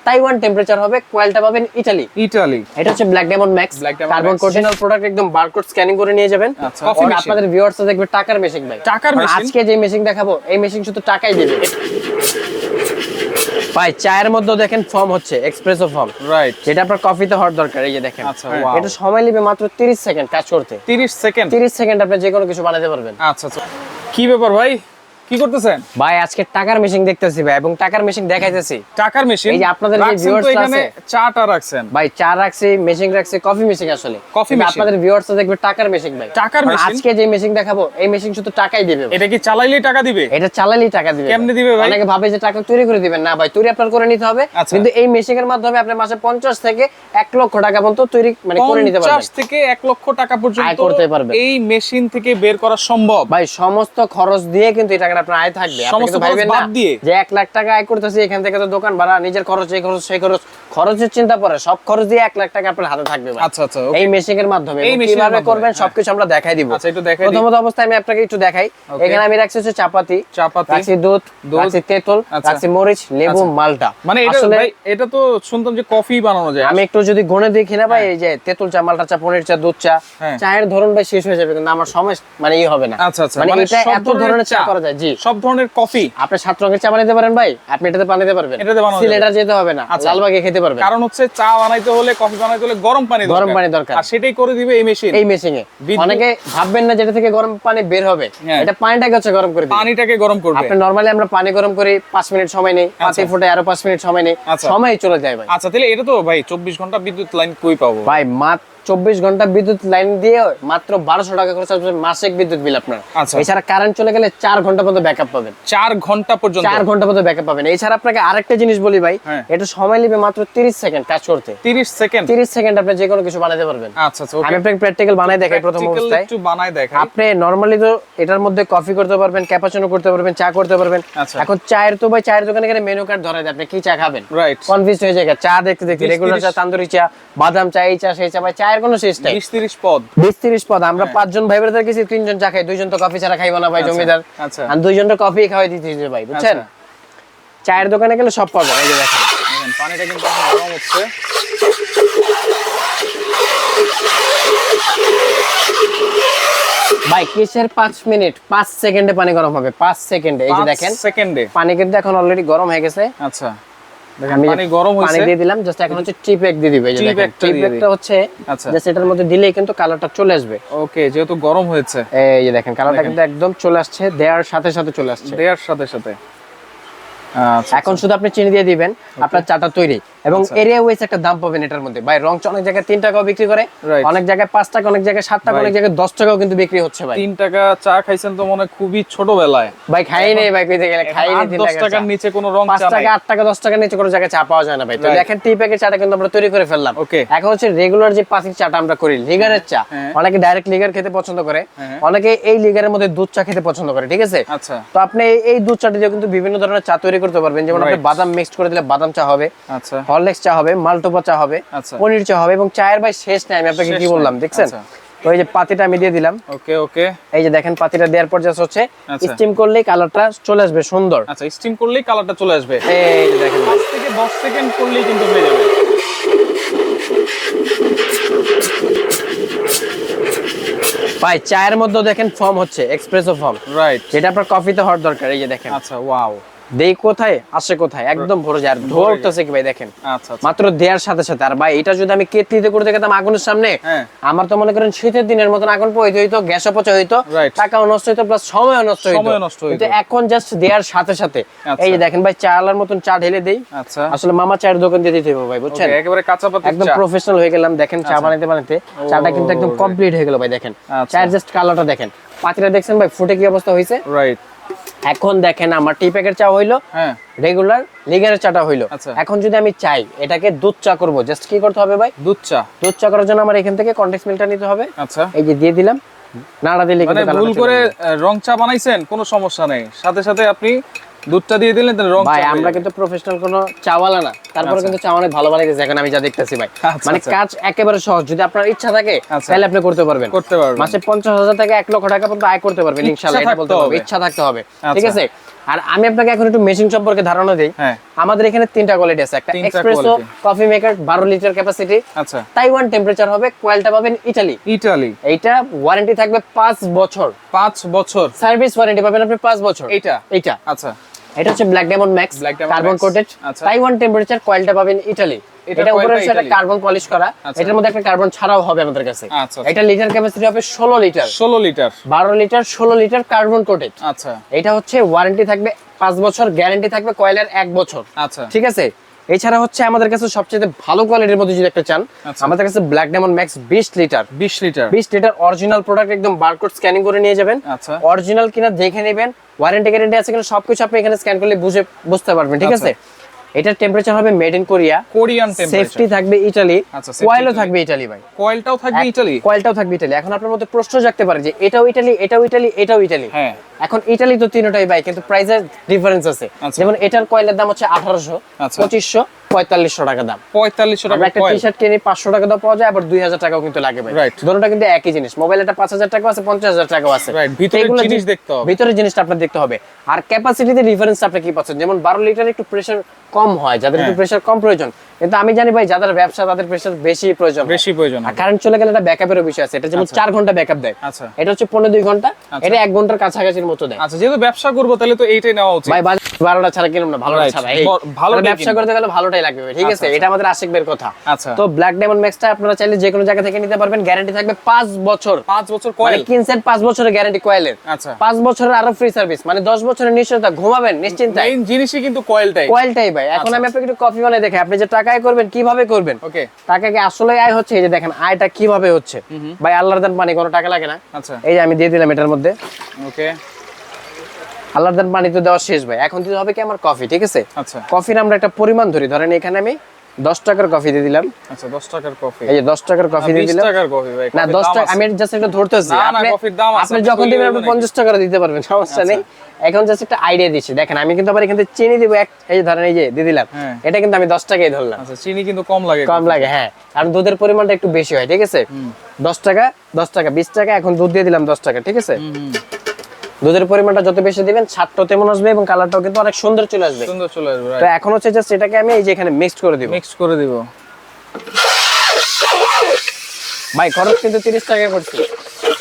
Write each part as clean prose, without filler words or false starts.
Taiwan temperature হবে, কয়েলটা পাবেন ইতালি। এটা হচ্ছে black diamond max carbon original product, একদম বারকোড স্ক্যানিং করে নিয়ে যাবেন। আর আপনাদের ভিউয়ার্স দেখবে টাকার মেশিন ভাই, আজকে যে মেশিন দেখাবো এই মেশিন শুধু টাকাই দিবে ভাই। চায়ের মধ্যে দেখেন ফর্ম হচ্ছে এক্সপ্রেসো ফর্ম, রাইট, যেটা আপনার কফিতে হওয়ার দরকার। এই যে দেখেন, এটা সময় নেবে মাত্র 30 সেকেন্ড কাজ করতে। 30 সেকেন্ড আপনি যে কোনো কিছু বানাতে পারবেন। আচ্ছা আচ্ছা, কি ব্যাপার ভাই, কি করতেছেন ভাই? আজকে টাকার মেশিন দেখতেছি ভাই, এবং টাকার মেশিন দেখাইতেছি। টাকার মেশিন, এই যে আপনাদের যে ভিউয়ার্স আছে, চাটা রাখছেন ভাই, চা রাখছি, মেশিন রাখছি, কফি মেশিন। আসলে কফি মেশিন, আপনাদের ভিউয়ার্স দেখবে টাকার মেশিন ভাই। টাকার মেশিন, আজকে যে মেশিন দেখাবো এই মেশিন শুধু টাকাই দিবে। এটা কি চালাইলেই টাকা দিবে? এটা চালালেই টাকা দিবে। কেমনে দিবে ভাই? অনেকে ভাবে যে টাকা তৈরি করে দিবেন, না ভাই, তৈরি আপনার করে নিতে হবে। কিন্তু এই মেশিনের মাধ্যমে আপনি মাসে 50 থেকে 1 লক্ষ টাকা পর্যন্ত তৈরি মানে করে নিতে পারবেন। 50 থেকে 1 লক্ষ টাকা পর্যন্ত আয় করতে পারবেন এই মেশিন থেকে বের করা সম্ভব ভাই। সমস্ত খরচ দিয়ে কিন্তু এই টাকাটা আপনার আয় থাকবে। আপনি কিন্তু ভাবেন না যে 1 লাখ টাকা আয় করতেছি, এখান থেকে তো দোকান ভাড়া, নিজের খরচ, এই খরচ সেই খরচ, খরচের চিন্তা পড়ে, সব খরচ দিয়ে 1 লাখ টাকা আপনার হাতে থাকবে ভাই। আচ্ছা আচ্ছা, এই মেশিনের মাধ্যমে কিভাবে করবেন সবকিছু আমরা দেখাই দিব। আচ্ছা, একটু দেখাই দিই। প্রথমত অবস্থায় আমি আপনাকে একটু দেখাই। এখানে আমি রাখছি হচ্ছে চাপাতি, রাখছি দুধ, রাখছি তেঁতুল, রাখছি মরিচ, লেবু, মালটা। মানে এটা ভাই, এটা তো শুনতাম যে কফি বানানো যায়। আমি একটু যদি গনে দেখি না ভাই, এই যে তেঁতুল চা, মালটা চা, পনির চা, দুধ চা, চায়ের ধরন ভাই শেষ হয়ে যাবে, কিন্তু আমার সময় মানে ই হবে না। আচ্ছা আচ্ছা, মানে এটা এত ধরনের চা করা যায়। জি, সব ধরনের কফি। আপনি 7 রঙের চা বানাতে পারেন ভাই, আপনি এটাতে বানাতে পারবেন। সিলেটার যেতে হবে না, লালবাগে খেতে পারবেন। কারণ হচ্ছে চা বানাইতে হলে, কফি বানাইতে হলে গরম পানি দরকার, আর সেটাই করে দিবে এই মেশিন। এই মেশিনে অনেকে ভাববেন না যেটা থেকে গরম পানি বের হবে, এটা পানিটাকে হচ্ছে গরম করে দিবে। পানিটাকে গরম করবে। আপনি নরমালি আমরা পানি গরম করি 5 মিনিট সময় নেই, পাতি ফুটে আরো 5 মিনিট সময় নেই, সময় চলে যায় ভাই। আচ্ছা, তাহলে এটা তো ভাই 24 ঘন্টা বিদ্যুৎ লাইন কই পাবো ভাই? মাত্র 24 ঘন্টা বিদ্যুৎ লাইন দিয়ে মাত্র 1200 টাকা খরচ আসবে মাসিক বিদ্যুৎ বিল আপনার। এছাড়া কারেন্ট চলে গেলে 4 ঘন্টা পর্যন্ত ব্যাকআপ পাবেন। 4 ঘন্টা পর্যন্ত? 4 ঘন্টা পর্যন্ত ব্যাকআপ পাবেন। এছাড়া আপনাকে আরেকটা জিনিস বলি ভাই, এটা সময় নেবে মাত্র 30 সেকেন্ড কাজ করতে। 30 সেকেন্ড? 30 সেকেন্ড আপনি যে কোনো কিছু বানাতে পারবেন। আচ্ছা আচ্ছা, আমি আপনাকে প্র্যাকটিক্যাল বানাই দেখাই। প্রথম অবস্থায় একটু বানাই দেখাই। আপনি নরমালি তো এটার মধ্যে কফি করতে পারবেন, ক্যাপাচিনো করতে পারবেন, চা করতে পারবেন। এখন চায়ের তো ভাই, চায়ের দোকানে গেলে মেনু কার্ড ধরায় দেয়, আপনি কি চা খাবেন, রাইট, কনফিউজ হয়ে যায়। চা দেখতে দেখতে রেগুলার চা, তান্দুরি চা, বাদাম চা, এই চা সেই চা, ভাই চায়ের কোনো শেষ নাই। 20-30 পদ। 20-30 পদ। আমরা 5 জন ভাই ব্রাদার গেছি, 3 জন চা খাই, 2 জন তো কফি ছাড়া খাইবো না ভাই, জমিদার। আচ্ছা, আর 2 জনের কফি খাওয়াই দিতে ভাই, বুঝছেন? চায়ের দোকানে গেলে সব পাবেন। এই যে দেখেন, পানিটা কিন্তু এখন গরম হচ্ছে ভাই। কিসের 5 মিনিট, 5 সেকেন্ডে পানি গরম হবে, 5 সেকেন্ডে। এই যে দেখেন সেকেন্ডে পানি কিন্তু এখন অলরেডি গরম হয়ে গেছে। আচ্ছা, দেখেন পানি গরম হইছে, পানি দিয়ে দিলাম, জাস্ট এখন হচ্ছে টি প্যাক দিয়ে দিবে। এই যে দেখেন টি প্যাকটা হচ্ছে, আচ্ছা, জাস্ট এটার মধ্যে দিলেই কিন্তু কালারটা চলে আসবে। ওকে, যেহেতু গরম হয়েছে, এই যে দেখেন কালারটা কিন্তু একদম চলে আসছে, দেওয়ার সাথে সাথে চলে আসছে, দেওয়ার সাথে সাথে। এখন শুধু আপনি চিনি দিয়ে দিবেন, আপনার চাটা তৈরি। এবং এরিয়া ওয়াইজ একটা দাম পাবেন এটার মধ্যে ভাই। রং চা অনেক জায়গায় 3 টাকাও বিক্রি করে, অনেক জায়গায় 5 টাকা, অনেক জায়গায় 7 টাকা, অনেক জায়গায় 10 টাকাও কিন্তু বিক্রি হচ্ছে ভাই। 3 টাকা চা খাইছেন তো মনে খুবই ছোটবেলায় ভাই, খাই নেই ভাই, কইতে গেলে খাই নেই। 10 টাকার নিচে কোনো রং চা নাই, 5 টাকা 8 টাকা 10 টাকার নিচে কোনো জায়গায় চা পাওয়া যায় না ভাই। তো দেখেন টি প্যাকের চাটা কিন্তু আমরা তৈরি করে ফেললাম। এখন হচ্ছে রেগুলার যে পাতির চাটা আমরা করি, লিগারের চা, অনেকে ডাইরেক্ট লিগার খেতে পছন্দ করে, অনেকে এই লিগারের মধ্যে দুধ চা খেতে পছন্দ করে, ঠিক আছে? আচ্ছা, তো আপনি এই দুধ চাটা দিয়ে কিন্তু বিভিন্ন ধরনের চা তৈরি করতে পারবেন। যেমন আপনি বাদাম মিক্সড করে দিলে বাদাম চা হবে, আচ্ছা, হরলিক্স চা হবে, মালটোপা চা হবে, পনির চা হবে, এবং চায়ের ভাই শেষ নাই। আমি আপনাকে কি বললাম দেখছেন? তো এই যে পাতিটা আমি দিয়ে দিলাম। ওকে ওকে, এই যে দেখেন পাতিটা দেওয়ার পর জাস্ট হচ্ছে স্টিম করলেই কালারটা চলে আসবে সুন্দর। আচ্ছা, স্টিম করলেই কালারটা চলে আসবে। এই যে দেখেন 5 থেকে 10 সেকেন্ড করলেই কিন্তু হয়ে যাবে। ভাই চায়ের মধ্যে দেখেন ফর্ম হচ্ছে এক্সপ্রেসো ফর্ম, রাইট, যেটা আপনার কফিতে হওয়ার দরকার। এই যে দেখেন, আচ্ছা, ওয়াও, দেই কোথায় আসে কোথায়, একদম ভরে যায়। আর ধোয়া উঠতেছে কি ভাই দেখেন, আচ্ছা, মাত্র দেওয়ার সাথে সাথে। আর ভাই এটা যদি আমি কেটলিতে করে দেখাতাম আগুনের সামনে, আমার তো মনে করেন শীতের দিনের মতন আগুন পোহাইতে হইতো, গ্যাস অপচয় হইতো, টাকাও নষ্ট হইতো, প্লাস সময়ও নষ্ট হইতো। কিন্তু এখন জাস্ট দেওয়ার সাথে সাথে এই যে দেখেন ভাই, চা আলার মতন চা ঢেলে দেই। আচ্ছা, আসলে মামা চায়ের দোকান দিয়ে দিতে হবে ভাই, বুঝছেন? একেবারে কাঁচা পাতি, একদম প্রফেশনাল হয়ে গেলাম। দেখেন চা বানাইতে বানাইতে চাটা কিন্তু একদম কমপ্লিট হয়ে গেল ভাই। দেখেন চায়ের জাস্ট কালারটা দেখেন, পাতিটা দেখছেন ভাই ফুটে কি অবস্থা হয়েছে, রাইট। এখন দেখেন আমার টি প্যাকের চা হইলো, রেগুলার লিগারের চাটা হইলো। এখন যদি আমি চাই এটাকে দুধ চা করব, জাস্ট কি করতে হবে ভাই? দুধ চা করার জন্য আমার এখান থেকে কনডেন্স মিল্কটা নিতে হবে। আচ্ছা, এই যে দিয়ে দিলাম, নাড়া দিলে মানে ভুল করে রং চা বানাইছেন কোনো সমস্যা নেই, সাথে সাথে আপনি দুধটা দিয়ে দিলেন, তাহলে রং চা। ভাই আমরা কিন্তু প্রফেশনাল কোনো চাওয়ালা না, তারপরে কিন্তু চা অনেক ভালো বানাইতেছে এখন আমি যা দেখতেছি ভাই। মানে কাজ একেবারে সহজ, যদি আপনার ইচ্ছা থাকে তাহলে আপনি করতে পারবেন। মাসে 50,000 থেকে 1 লক্ষ টাকা পর্যন্ত আয় করতে পারবেন ইনশাআল্লাহ। এটা বলতে হবে ইচ্ছা থাকতে হবে, ঠিক আছে? আর আমি আপনাকে এখন একটু মেশিন সম্পর্কে ধারণা দেই। আমাদের এখানে তিনটা কোয়ালিটি আছে, একটা espresso coffee maker 12 litre capacity, আচ্ছা তাইওয়ান টেম্পারেচার হবে, কয়েলটা পাবেন ইতালি। এইটা ওয়ারেন্টি থাকবে 5 বছর। 5 বছর সার্ভিস ওয়ারেন্টি পাবেন আপনি 5 বছর। এইটা আচ্ছা, এটা হচ্ছে black diamond max carbon coated, Taiwan temperature, কয়েলটা পাবেন ইতালি। এটা উপরে সেটা কার্বন পলিশ করা, এটার মধ্যে একটা কার্বন ছাড়াও হবে আমাদের কাছে। এটা লিটার ক্যাপাসিটি হবে 16 litre, 12 litre 16 litre carbon coated. আচ্ছা, এটা হচ্ছে ওয়ারেন্টি থাকবে 5 বছর, গ্যারান্টি থাকবে কয়েলের 1 বছর। আচ্ছা ঠিক আছে। এছাড়া হচ্ছে আমাদের কাছে সবচেয়ে ভালো কোয়ালিটির মধ্যে যদি একটা চান, আমাদের কাছে black diamond max 20 litre original product, একদম বারকোড স্ক্যানিং করে নিয়ে যাবেন। অরিজিনাল কিনা দেখে নেবেন, ওয়ারেন্টি গ্যারান্টি আছে কিনা সবকিছু আপনি এখানে স্ক্যান করলে বুঝতে পারবেন। ঠিক আছে। এটার টেম্পারেচার হবে made in Korean temperature, safety থাকবে ইতালি, কয়েলও থাকবে ইতালি। ভাই কয়েলটাও থাকবে ইতালি। এখন আপনার মধ্যে প্রশ্ন জাগতে পারে যে এটাও ইতালি, এটাও ইতালি, এটাও ইতালি। হ্যাঁ, এখন ইতালি তো তিনটাই ভাই, কিন্তু প্রাইসের ডিফারেন্স আছে। যেমন এটার কয়েলের দাম হচ্ছে 1800, 2500, 4500 টাকা দাম। 4500 টাকা একটা টি-শার্ট কিনে 500 টাকা দাও পাওয়া যায়, আবার 2000 টাকাও কিন্তু লাগে ভাই। দুটোটা কিন্তু একই জিনিস। মোবাইলটা 5000 টাকা আছে, 50000 টাকাও আছে। ভিতরের জিনিস দেখতে হবে, ভিতরের জিনিসটা আপনার দেখতে হবে। আর ক্যাপাসিটিতে ডিফারেন্স আপনি কি পাচ্ছেন, যেমন 12 লিটার একটু প্রেসার কম হয়, যাদের একটু প্রেসার কম প্রয়োজন, কিন্তু আমি জানি ভাই যাদের ব্যবসা তাদের প্রেসার বেশি প্রয়োজন। আর কারেন্ট চলে গেলে এটা ব্যাকআপের বিষয় আছে। এটা যেমন 4 ঘন্টা ব্যাকআপ দেয়, এটা হচ্ছে 15-2 ঘন্টা, এটা 1 ঘন্টার কাছাকাছির মতো দেয়। আচ্ছা, যেহেতু ব্যবসা করব তাহলে তো এইটাই নেওয়া উচিত ভাই। 12টা ছাড়া কিনুম না, ভালোটা ছাড়া। ভালো ব্যবসা করতে গেলে ভালোটাই লাগবে ভাই। ঠিক আছে, এটা আমাদের আশিক বের কথা। আচ্ছা, তো ব্ল্যাক ডায়মন্ড ম্যাক্সটা আপনারা চাইলে যে কোনো জায়গা থেকে নিতে পারবেন, গ্যারান্টি থাকবে 5 বছর। 5 বছর কয়েল, মানে কিনছেন 5 বছরের গ্যারান্টি কয়েলের। আচ্ছা, 5 বছরের আরো ফ্রি সার্ভিস, মানে 10 বছরের নিশ্চয়তা, ঘুমাবেন নিশ্চিন্তায়। মেইন জিনিসই কিন্তু কয়েলটাই ভাই। এখন আমি আপনাকে একটু কফি বানাই দেখে, আপনি যে টাকায় করবেন কিভাবে করবেন। ওকে, টাকাকে আসলে আয় হচ্ছে, এই যে দেখেন আয়টা কিভাবে হচ্ছে ভাই, আল্লাহর দান পানি, কোনো টাকা লাগে না। আচ্ছা, এই যে আমি দিয়ে দিলাম এটার মধ্যে। ওকে, আল্লাহর দান পানি তো দেওয়া শেষ ভাই, এখন দিতে হবে কি আমার কফি। ঠিক আছে। আচ্ছা, কফির আমরা একটা পরিমাণ ধরি, ধরেন এখানে আমি 10 টাকার কফি দিয়ে দিলাম। আচ্ছা, 10 টাকার কফি, এই যে 10 টাকার কফি দিয়ে দিলাম। 20 টাকার কফি ভাই, না 10 টাকা, আমি জাস্ট একটা ধরতেছি। আপনি যখন দিবেন আপনি 50 টাকা দিতে পারবেন, সমস্যা নেই। এখন জাস্ট একটা আইডিয়া দিচ্ছি, দেখেন আমি কিন্তু আবার এখানে চিনি দিব, এই যে ধরেন এই যে দিয়ে দিলাম, এটা কিন্তু আমি 10 টাকাই ধরলাম। আচ্ছা, চিনি কিন্তু কম লাগে, হ্যাঁ, কারণ দুধের পরিমাণটা একটু বেশি হয়। ঠিক আছে, 10 টাকা 20 টাকা, এখন দুধ দিয়ে দিলাম 10 টাকা। ঠিক আছে, দুধের পরিমাণটা যত বেশি দিবেন স্বাদটাও তেমন আসবে এবং কালারটাও কিন্তু অনেক সুন্দর চলে আসবে। তো এখন হচ্ছে জাস্ট এটাকে আমি এই যে এখানে মিক্স করে দিব। ভাই খরচ কিন্তু 30 টাকা করছি।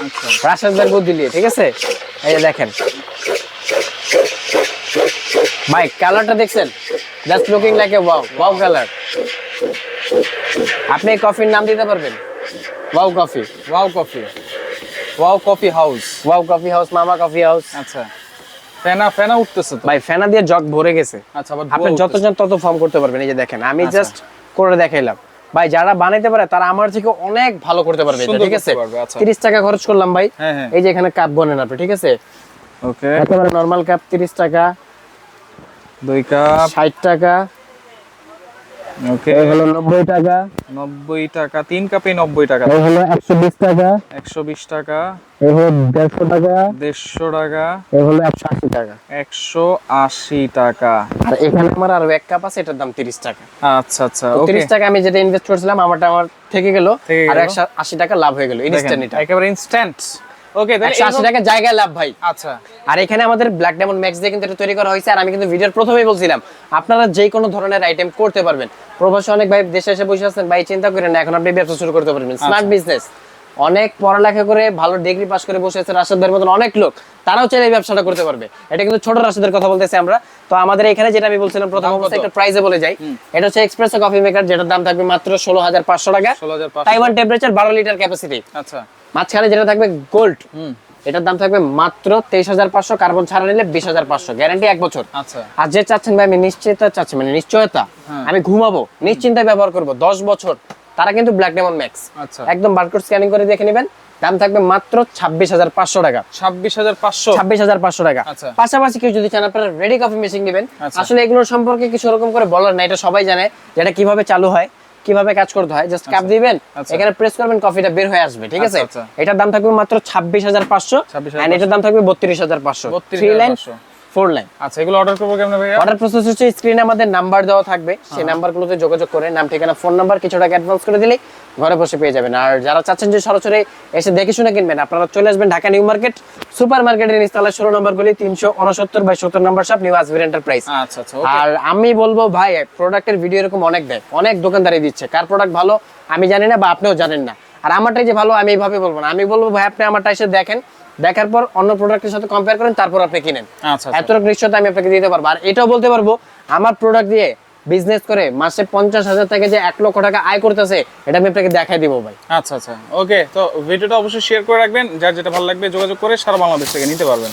আচ্ছা, রাশেদার গুড় দিলিয়ে। ঠিক আছে, এই যে দেখেন ভাই, কালারটা দেখছেন, just looking like a wow colour. আপনি এই কফির নাম দিতে পারবেন ওয়াও কফি হাউস, মামা কফি হাউস। আচ্ছা, ফেনা উঠতেছে তো ভাই, ফেনা দিয়ে জগ ভরে গেছে। আচ্ছা, আপনি যতজন তত ফর্ম করতে পারবেন। এই যে দেখেন আমি জাস্ট করে দেখাইলাম ভাই, যারা বানাইতে পারে তারা আমার থেকে অনেক ভালো করতে পারবে এটা। ঠিক আছে, 30 টাকা খরচ করলাম ভাই। এই যে এখানে কাপ বনেন আপনি। ঠিক আছে, ওকে, একেবারে নরমাল কাপ 30 টাকা, 2 কাপ 60 টাকা, ওকে, এই হলো 90 টাকা, 3 কাপে 90 টাকা, এই হলো 120 টাকা, এই হলো 150 টাকা, এই হলো 180 টাকা। আর এখানে আমার আরো এক কাপ আছে, এটার দাম 30 টাকা। আচ্ছা, ওকে, 30 টাকা আমি যেটা ইনভেস্ট করেছিলাম আমার থেকে গেল, আর 180 টাকা লাভ হয়ে গেল ইনস্ট্যান্ট। এটা একেবারে ইনস্ট্যান্ট। ওকে, তাহলে 180 টাকা জায়গায় লাভ ভাই। আচ্ছা, আর এখানে আমাদের ব্ল্যাক ডায়মন্ড ম্যাক্স দিয়ে কিন্তু এটা তৈরি করা হয়েছে। আর আমি কিন্তু ভিডিওর প্রথমেই বলছিলাম আপনারা যে কোনো ধরনের আইটেম করতে পারবেন। প্রবাসী অনেক ভাই দেশে এসে বসে আছেন ভাই, চিন্তা করেন না, এখন আপনি ব্যবসা শুরু করতে পারবেন। স্মার্ট বিজনেস, অনেক পড়ালেখা করে ভালো ডিগ্রি পাস করে বসে আছে রাশেদের মতন অনেক লোক, তারাও চাইলে এই ব্যবসাটা করতে পারবে। এটা কিন্তু ছোট রাশেদের কথা বলতেছি আমরা। তো আমাদের এখানে যেটা আমি বলছিলাম প্রথম অবস্থায় একটা প্রাইসে বলে যাই, এটা হচ্ছে এক্সপ্রেসো কফি মেকার, যেটার দাম থাকবে মাত্র 16500 টাকা, তাইওয়ান টেম্পারেচার, 12 লিটার ক্যাপাসিটি। আচ্ছা, মাঝখানে যেটা থাকবে গোল্ড, এটার দাম থাকবে মাত্র 23500, কার্বন ছাড়া নিলে 20500, গ্যারান্টি 1 বছর। আচ্ছা, আর যে চাচ্ছেন ভাই আমি নিশ্চিততা চাচ্ছি, মানে নিশ্চয়তা, আমি ঘুমাবো নিশ্চিন্তায় ব্যবহার করব 10 বছর, তারা কিন্তু ব্ল্যাক ডায়মন্ড ম্যাক্স একদম বারকোড স্ক্যানিং করে দেখে নেবেন। দাম থাকবে মাত্র 26500 টাকা। 26500 টাকা। পাশাপাশি কেউ যদি চান আপনারা রেডি কফি মেশিন নেবেন, আসলে এগুলোর সম্পর্কে কিছু রকম করে বলার না, এটা সবাই জানে যেটা কিভাবে চালু হয়, কিভাবে কাজ করতে হয়। জাস্ট কাপ দিবেন, এখানে প্রেস করবেন, কফিটা বের হয়ে আসবে। ঠিক আছে, এটার দাম থাকবে মাত্র 26500, এন্ড এটার দাম থাকবে 32500। 49। আচ্ছা, এগুলো অর্ডার করব কেমনে ভাইয়া? অর্ডার প্রসেস হচ্ছে স্ক্রিনে আমাদের নাম্বার দেওয়া থাকবে, সেই নাম্বারগুলোতে যোগাযোগ করে নাম, ঠিকানা, ফোন নাম্বার, কিছু টাকা অ্যাডভান্স করে দিলেই ঘরে বসে পেয়ে যাবেন। আর যারা চাচ্ছেন যে সরাসরি এসে দেখে শুনে কিনবেন, আপনারা চলে আসবেন ঢাকা নিউ মার্কেট সুপার মার্কেটের নিচতলা 16 নম্বর গলি 369/70 নম্বর শপ, নিউ আজমির এন্টারপ্রাইজ। আচ্ছা আচ্ছা। আর আমি বলবো ভাই, প্রোডাক্টের ভিডিও এরকম অনেক দেয়, অনেক দোকানদারি দিচ্ছে, কার প্রোডাক্ট ভালো আমি জানি না বা আপনিও জানেন না। আর আমারটাই যে ভালো আমি এইভাবে বলবো না, আমি বলবো ভাই আপনি আমারটা এসে দেখেন, দেখার পর অন্য প্রোডাক্টের সাথে কম্পেয়ার করেন, তারপর আপনি কিনেন। আচ্ছা, এতটুকু নিশ্চয়তা আমি আপনাকে দিতে পারবো। আর এটাও বলতে পারবো, আমার প্রোডাক্ট দিয়ে বিজনেস করে মাসে 50,000 থেকে যে 1 লক্ষ টাকা আয় করতেছে, এটা আমি আপনাকে দেখাই দিব ভাই। আচ্ছা আচ্ছা, ওকে। তো ভিডিওটা অবশ্যই শেয়ার করে রাখবেন, যার যেটা ভালো লাগবে যোগাযোগ করে সারা বাংলাদেশ থেকে নিতে পারবেন।